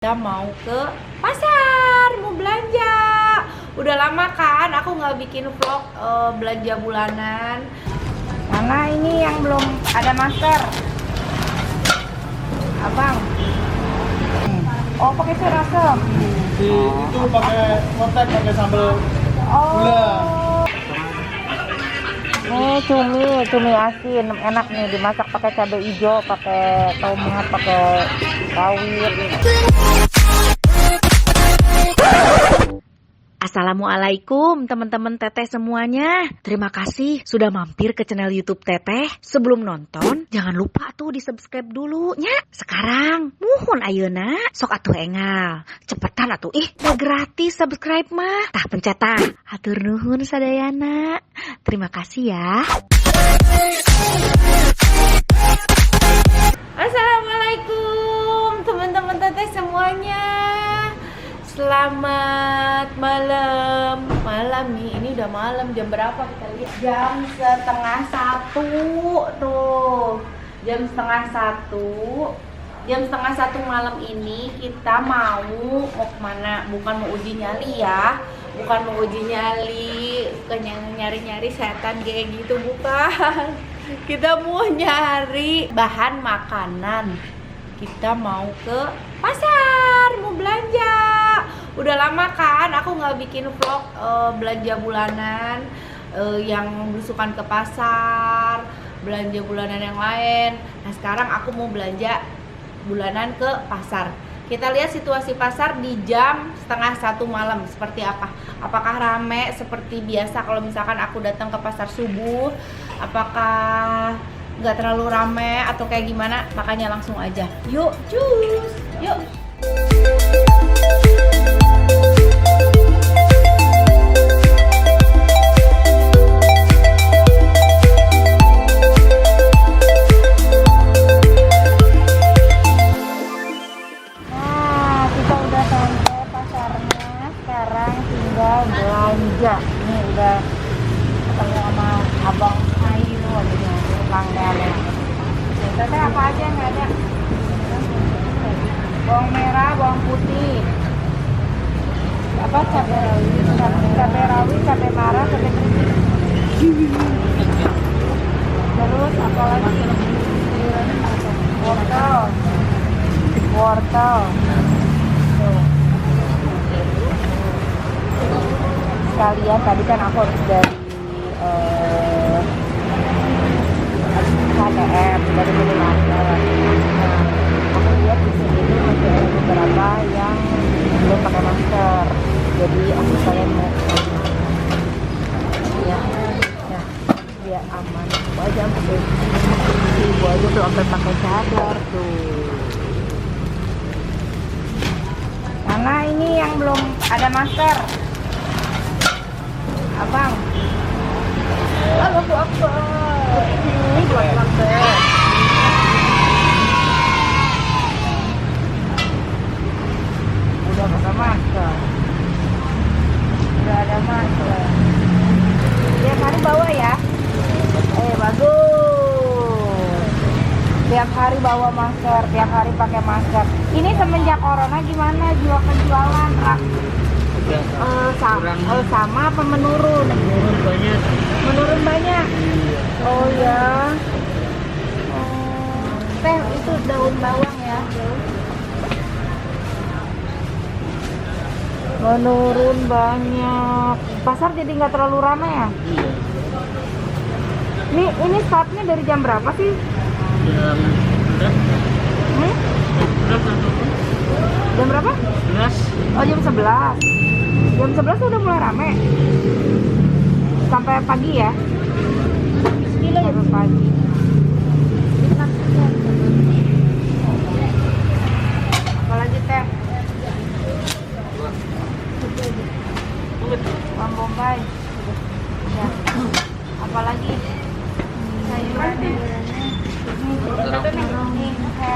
Kita mau ke pasar, mau belanja. Udah lama kan aku nggak bikin vlog belanja bulanan. Karena ini yang belum ada masker. Abang. Oh, pakai sayur asem. Itu pakai kontak, pakai sambal gula. Ini cumi asin, enak nih dimasak pakai cabai hijau, pakai tomat, pakai rawit. Assalamualaikum teman-teman Teteh semuanya. Terima kasih sudah mampir ke channel YouTube Teteh. Sebelum nonton, jangan lupa tuh di-subscribe dulu nya. Sekarang, muhun ayeuna, sok atuh engal. Cepetan atuh, udah gratis subscribe mah. Tah pencet tah. Hatur nuhun sadayana. Terima kasih ya. Assalamualaikum teman-teman Teteh semuanya. Selamat malam. Ini udah malam, jam berapa kita lihat? Jam setengah satu tuh. Jam setengah satu malam ini kita mau kemana? Bukan mau uji nyali ya. Bukan mau uji nyali, bukan nyari-nyari setan kayak gitu, bukan. Kita mau nyari bahan makanan. Kita mau ke pasar, mau belanja. Udah lama kan aku nggak bikin vlog belanja bulanan, yang belusukan ke pasar, belanja bulanan yang lain. Nah sekarang aku mau belanja bulanan ke pasar. Kita lihat situasi pasar di jam setengah satu malam seperti apa. Apakah rame seperti biasa kalau misalkan aku datang ke pasar subuh? Apakah nggak terlalu rame atau kayak gimana? Makanya langsung aja. Yuk, cus! Yuk! Belanja nih udah ketemu sama abang Ayu adanya langganan. Teteh apa aja yang ada? Bawang merah, bawang putih, apa cabai rawit, cabai merah, cabai keriting. Terus apa lagi? Wortel. Tuh. Sekalian tadi kan aku habis dari KTM dari minimarket. Nah, aku lihat di sini masih ada beberapa yang belum pakai masker. Jadi aku sekalian mau ya biar aman. Ibu aja tuh sampai pakai cadar tuh. Karena ini yang belum ada masker. Abang, Allahu Akbar. Ini belakang deh. Udah pakai masker. Udah ada masker. Tiap hari bawa ya? Bagus. Tiap hari bawa masker, tiap hari pakai masker. Ini semenjak corona gimana penjualan? Sama apa menurun? Menurun banyak. Oh ya. Teh itu daun bawang ya. Menurun banyak. Pasar jadi nggak terlalu ramai ya? Ini startnya dari jam berapa sih? Jam berapa? 11. Oh jam 11. Jam 11 udah mulai rame. Sampai pagi ya? Sampai pagi. Apalagi teh? Bawang bombay. Ya. Apalagi? Sayurannya.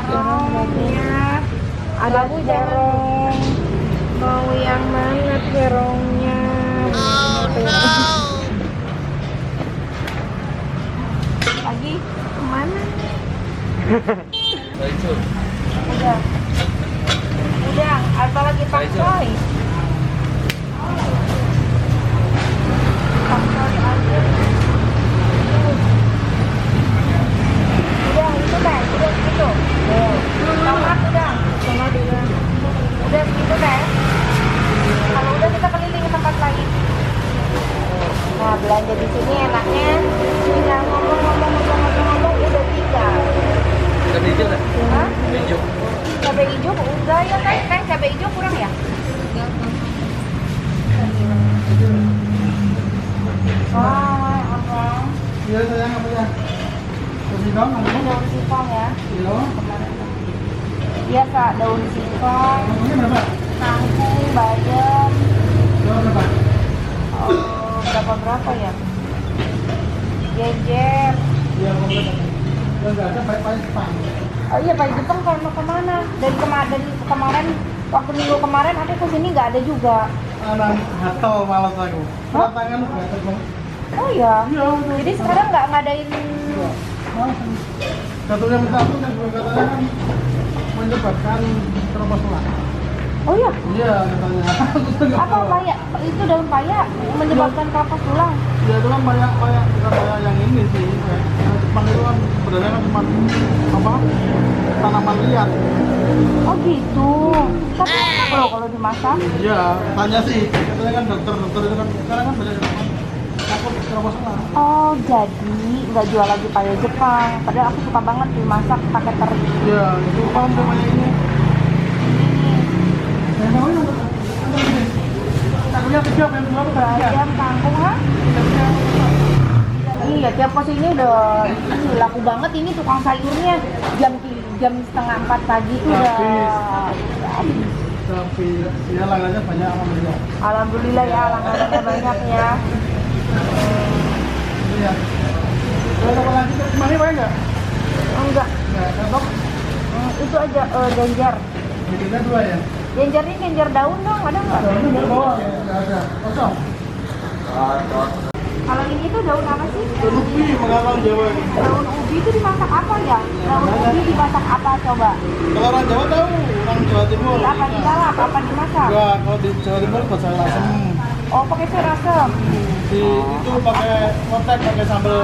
Terongnya. Ada terong. Mau yang mana terongnya? Lagi kemana? Udah. udang, atau lagi pakcoy. Pakcoy aja. Udah itu teh, udah segitu. Tomat udang, tomat udang. Udah segitu teh. Kalau udah kita keliling ke tempat lain. Nah, belanja di sini enaknya tinggal ngomong udah tinggal. Cabai hijau nggak? Hah? Cabai hijau. Cabai hijau enggak ya kan cabai hijau kurang ya? Wah, apa? Iya sayang apa ya? Singkong, Ini daun singkong ya. kilo. Biasa daun singkong, Ngomongnya berapa? kangkung, bayam. Kilo berapa? Oh, berapa ya? Jejer. Iya, ngomongnya berapa? Kalau nggak ada, baik-baik Jepang. Oh iya, Pak Jepang kalau kemana? Dari kemarin, waktu minggu kemarin aku kesini nggak ada juga. Anak hatel malas aku. Hah? Tangan lu nggak terus. Oh iya. Iya, Jadi sekarang nggak ngadain. Satu yang satu kan katanya kan menyebabkan keroposan. Oh iya. Iya katanya. Apa payak? Itu daun payak menyebabkan kapas tulang. Ya itu kan banyak bukan banyak yang ini sih. Yang Jepang itu kan sebenarnya kan cuma apa tanaman liar. Oh gitu. Tapi kalau dimasak. Iya, tanya sih. Katanya kan dokter itu kan sekarang kan banyak yang takut keroposan. Oh jadi nggak jual lagi payak Jepang. Padahal aku suka banget dimasak pakai teri. Iya, itu kan namanya ini. Yang mau yang Kangkungnya kecil, yang dua apa? Bayam, kangkung, ha? Iya, tiap pos ini udah laku banget ini tukang sayurnya. Jam setengah 4 pagi itu udah habis. Tapi ya langgannya banyak alhamdulillah. Alhamdulillah ya, langganannya banyak ya. Iya. Kalau apa lagi kemana banyak nggak? Enggak, Nggak, kantong. itu aja genjer. Kita dua ya. Genjer ini genjer daun dong, ada nggak? Daunnya di bawah ya, nggak ada. Kosong. Kalau ini tuh daun apa sih? Daun ubi Mengalau Jawa ini. Daun ubi itu dimasak apa ya? Daun ubi dimasak apa coba? Kalau orang Jawa tahu, orang Jawa Timur. Apa dilalap? Apa dimasak? Enggak, kalau di Jawa Timur buat sayur asem. Oh, pakai sayur asem. Itu pakai kontek, pakai sambal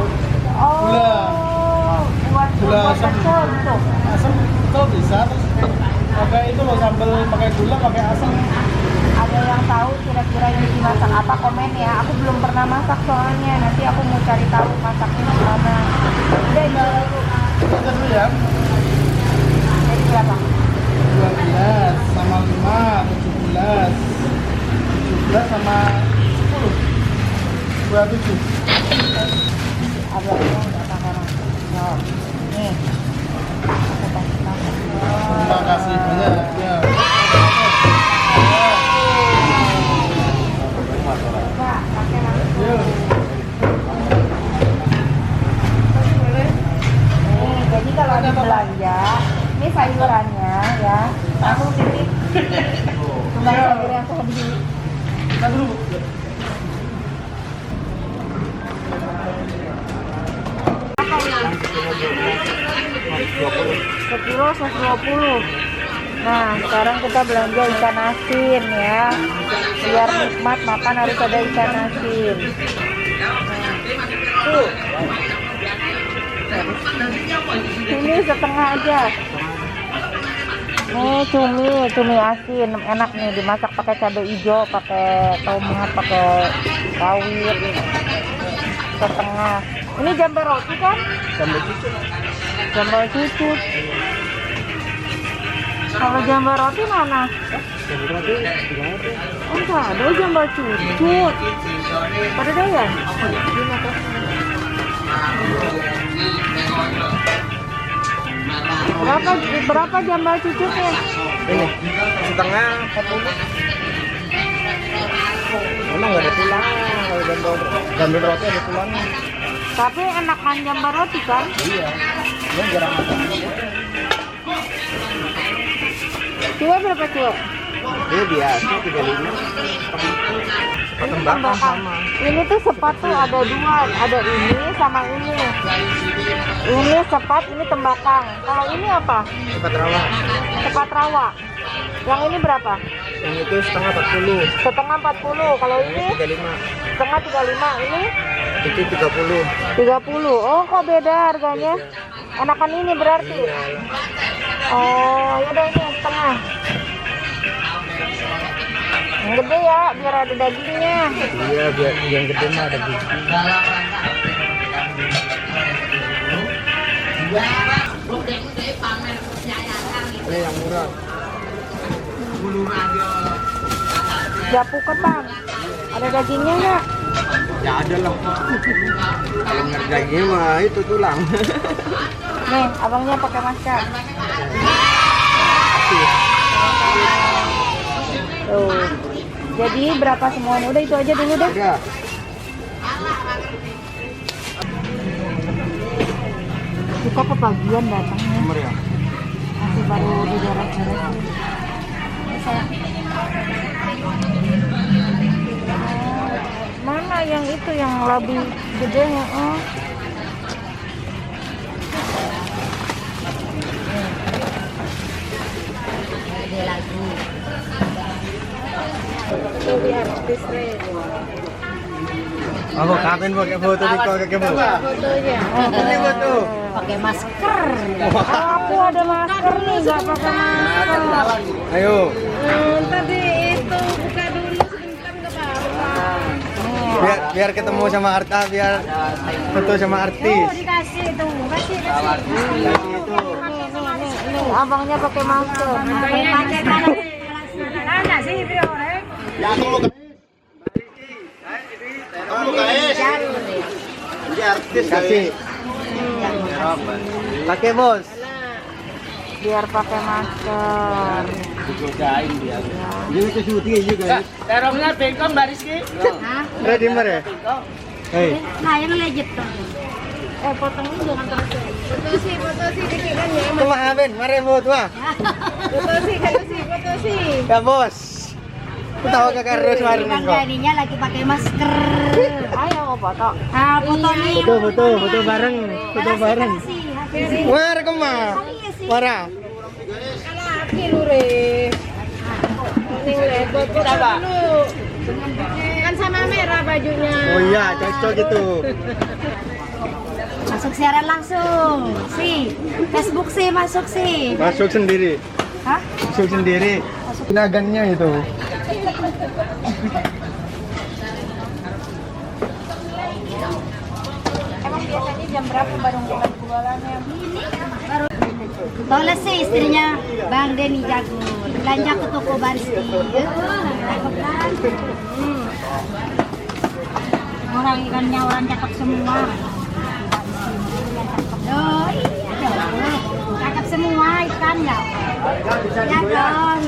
gula. Oh, buat Gula asem. pecel gitu. Asem betul bisa, terus pakai itu loh sambal pakai gula, pakai asem. Ada yang tahu kira-kira ini dimasak apa, komen ya. Aku belum pernah masak soalnya. Nanti aku mau cari tahu masaknya gimana. Udah ini dulu. Kita dulu ya. Jadi berapa? 12 sama 5, 17. 17 sama 10. 27. Ada yang nggak pakai nasi. No. Nih. Aku kasih tahu. Terima kasih banyak ya. Coba pakai langsung. Yuk. Nih, jadi kalau ada belanja, ini sayurannya ya, aku titip. Cuma sayur yang tadi. Kita dulu. Sekilo 120. Nah, sekarang kita belanja ikan asin ya. Biar nikmat makan harus ada ikan asin. Tuh. Ini setengah aja. Nih cumi asin, enak nih dimasak pakai cabai hijau, pakai tomat, pakai rawit. Setengah. Ini jambal roti kan? Jambal cucut. Kalau jambal roti mana? Oh, enggak ada jambal cucut. Pada doyan? Berapa jambal cucutnya? Ini setengah 40. Emang nggak ada tulang kalau jambal roti ada tulangnya. Tapi enakan jambal roti kan? Iya, dia jarang makan. Cuek berapa cuek? Ini biasa 35. Tembakau sama. Ini tuh sepat tuh ada dua, ada ini sama ini. Ini sepat, ini tembakang. Kalau ini apa? Cepat rawa. Sepat rawa. Yang ini berapa? Yang itu setengah 40. Setengah 40. Kalau ini 35. setengah 35. Ini Itu 30. 30. Oh, kok beda harganya? Enakan ini berarti. Oh, yaudah ini yang setengah. Yang gede ya, biar ada dagingnya. Iya, biar yang gede mah ada biji. Ini yang murah. Japukan bang, ada dagingnya nggak? Ya ada lah. Kalau ngerjainnya mah itu tulang. Nih, abangnya pakai masker. Tuh. Jadi berapa semuanya? Udah itu aja dulu deh. Udah. Kita kebagian datangnya. Nomor ya. Masih baru di daerah-daerah. Saya. Mana yang itu yang lebih gedenya? Gede lagi. Aku kapan pakai foto di kau kakek bu? Fotonya. Ini foto. Pakai masker. Aku ada masker nih, nggak pakai masker. Ayo. Tadi itu buka dulu sebentar nggak apa-apa. Biar ketemu sama Arta, biar foto sama artis. Dikasih tuh, kasih. Nih, abangnya pakai masker. Mana sih itu orang? Jadi artis kasih. Pakai bos. Biar pakai masker. Digodain dia. Jadi ke syuting juga. Terongnya bengkong baris ki. Hah? Ready mar ya? Hei. Sayang legit tuh. Potongnya jangan terus. Foto sih dikit kan ya. Tuh maafin, mari foto ah. Foto sih. Ya bos. Aku tahu kakak harus mari nih kok. Jadinya lagi pakai masker. Ayo foto. Ah, fotonya. Foto bareng, foto bareng. Mar kemana? Mara. Laki lu re. Ning le foto dulu. Kan sama merah bajunya. Oh iya, cocok itu. Masuk siaran langsung. Facebook masuk sih. Masuk sendiri. Hah? Masuk sendiri. Nagannya itu. Emang biasanya jam berapa baru mulai jualannya? Boleh sih istrinya Bang Denny Jagur. Belanja ke toko Baristi. Orang ikannya orang cakep semua. Oh iya dong. Cakep semua ikan ya. Ya dong.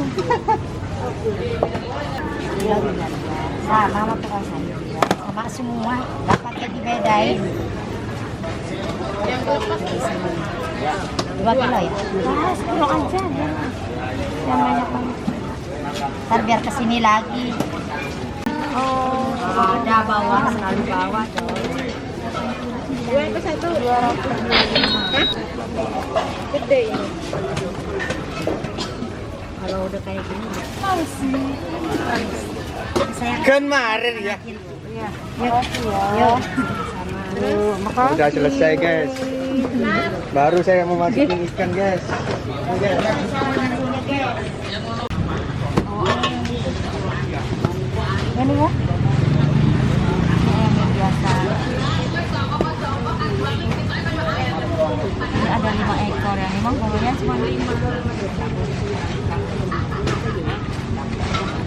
Sama sama perasaan juga. Sama semua. Dapatnya dibedain. 2 kilo ya? 10 aja dia. Yang banyak banget. Ntar biar kesini lagi. Oh, Ada bawah, selalu bawah dong. 200. Gede ini. Kalau udah kayak gini, Masih. saya Kan kemarin ya. Iya. Makasih ya. yuk. Makasih. Udah selesai guys. Baru saya mau masukin ikan guys. Ini ya? Ini biasa. Ini ada 5 ekor yang memang bulunya cuma 5.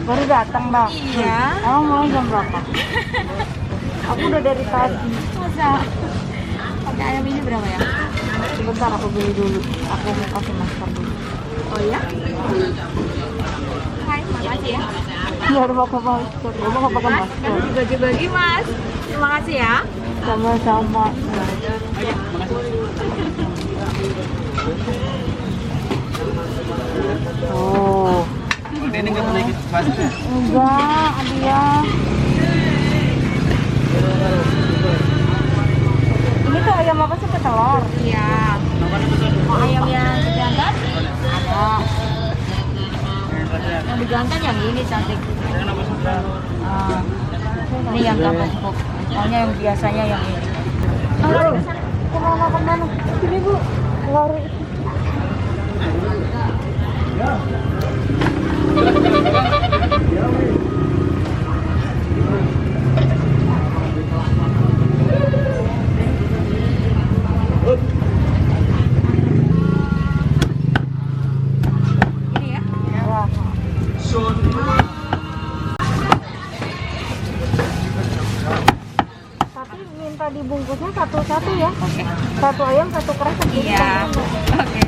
Baru datang, Bang. Iya. Emang mulai jam berapa? Aku udah dari tadi. Masa? Pakai ayam ini berapa ya? Sebentar aku beli dulu. Aku mau kasih masker dulu. Oh ya? Hai, makasih ya. Iya, udah pakai masker. Udah mau pakai masker. Bagi-bagi mas. Terima kasih ya. Sama-sama. Oh. Ini enggak boleh ikut Enggak, dia. Ini tuh ayam apa sih, petelur? Iya. Oh, ayam yang dijantan? Ada. Yang dijantan yang ini cantik. Ah, ini yang kapok. Soalnya yang biasanya yang ini. Lari ke sana. Kemana? Sini Bu. Lari. Ini ya. Wah. Tapi minta dibungkusnya satu-satu ya. Satu ayam, satu keras. Iya. Oke.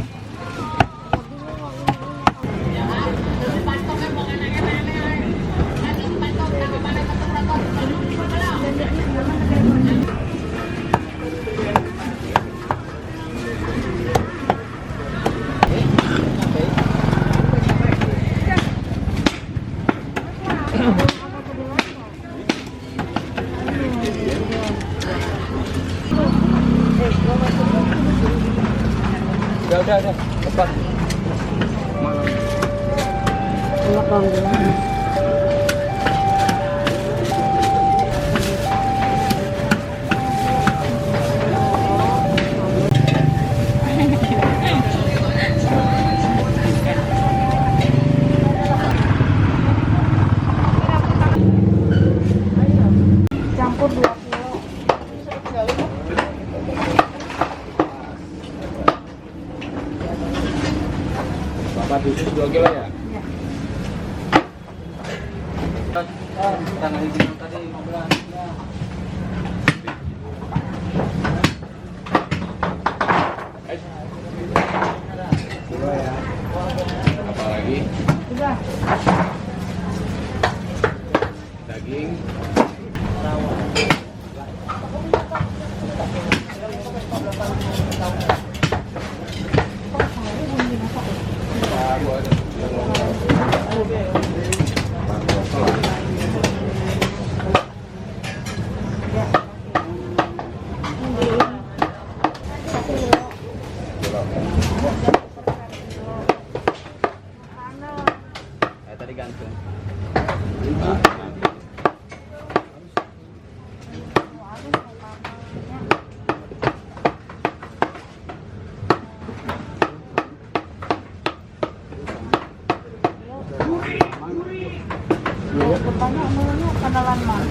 Udah. Cepat. Campur 2 kilo. Bapak dusus 2 kilo ya? Iya. Tangan ini tadi 15. Kilo ya. Apa lagi? Udah. Daging. Tadi gantung. Bertanya namanya kenalan mah.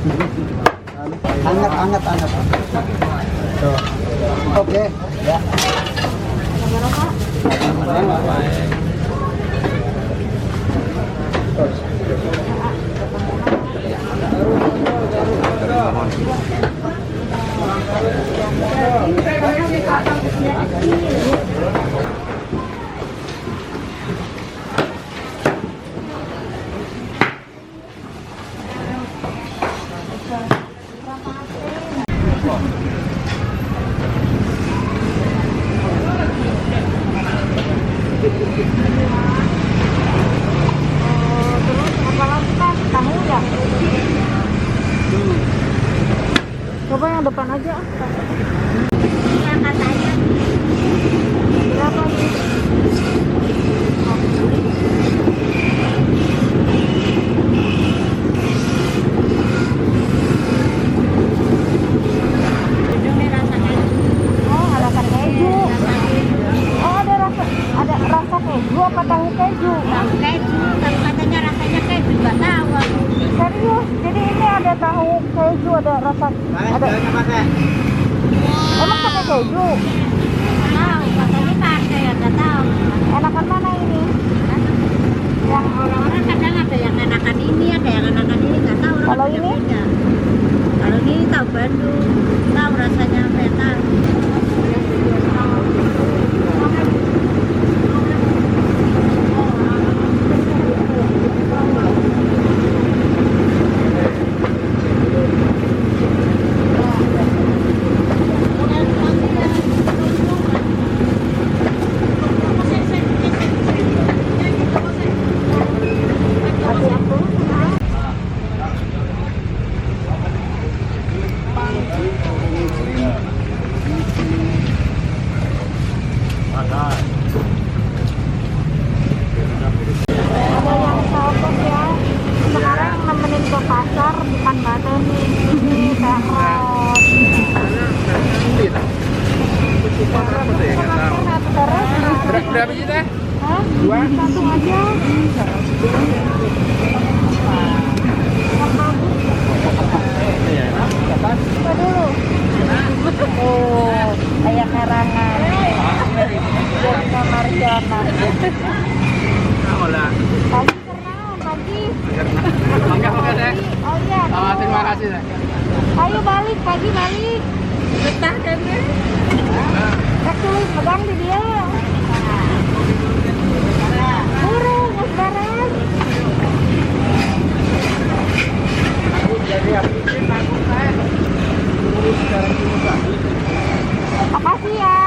Anget. Tuh. Oke. Ya. Kamera Kak. Terus apa lagi Kak? Tahu ya? Coba yang depan aja. Yang katanya berapa sih? Oh, rasa keju. Oh, ada rasa keju apa tahu keju? Tahu keju, tapi katanya rasanya keju, nggak tahu aku. Serius? Jadi ini ada tahu keju, ada rasa ada. Emang pakai keju? Tahu, katanya pakai, ya nggak tahu. Enakan mana ini? Yang orang-orang kadang ada yang enakan ini, ada yang enakan ini, nggak tahu. orang Kalau ini? beda-beda. Kalau ini tahu Bandung, tahu rasanya apa ya tahu. Satu aja. Coba dulu. Oh, kayak karangan. Jadinya Marjana. Pagi kenaon, pagi. Oh iya. Terima kasih. Ayo balik, pagi balik. Betah kan ya? Rek tulis pegang di dia. Burung, mas beres. Makasih ya.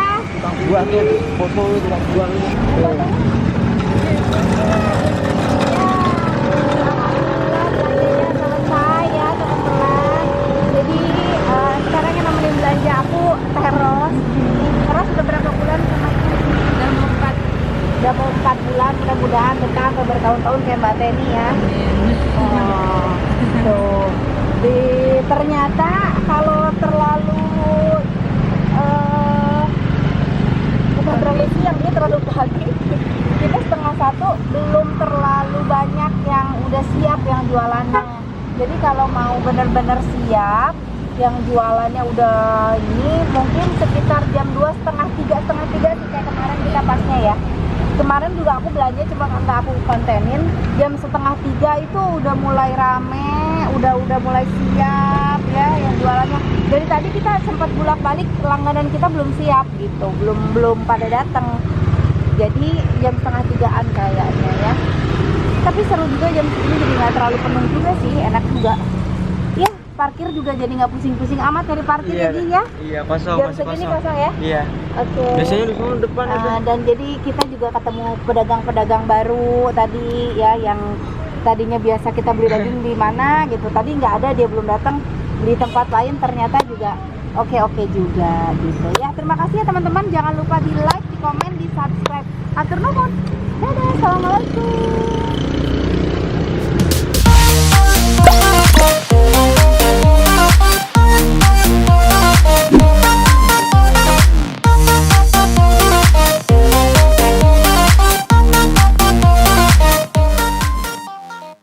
Buang foto tukang buang. Selesai ya teman-teman. Jadi sekarang yang nemenin belanja aku Teros. Teros udah berapa bulan sama aku? Udah mau 4 bulan. Mudah-mudahan betah sampai bertahun-tahun kayak Mbak Teni ya. Oh, tuh. Ternyata kalau terlalu bukan terlalu siang, dia terlalu pagi. Kita 12:30 belum terlalu banyak yang udah siap yang jualannya. Jadi kalau mau benar-benar siap yang jualannya udah ini mungkin sekitar jam 2, setengah 3 sih kayak kemarin kita pasnya ya. Kemarin juga aku belanja cuma nggak aku kontenin, jam 2:30 itu udah mulai rame, udah mulai siap ya yang jualannya. Dari tadi kita sempat bolak-balik, langganan kita belum siap gitu, belum pada datang. Jadi jam 2:30-an kayaknya ya. Tapi seru juga jam segini, jadi nggak terlalu penuh juga sih, enak juga. Ya parkir juga jadi nggak pusing-pusing amat dari parkir jadi ya. Iya, kosong, Jam masih segini kosong. kosong ya. Iya. Oke. Biasanya di sana depan ada. Dan jadi kita juga ketemu pedagang-pedagang baru tadi ya, yang tadinya biasa kita beli daging di mana gitu, tadi nggak ada, dia belum datang, di tempat lain ternyata juga oke juga gitu ya. Terima kasih ya teman-teman, jangan lupa di like, di komen, di subscribe. Atur nuhun. Dadah, assalamualaikum.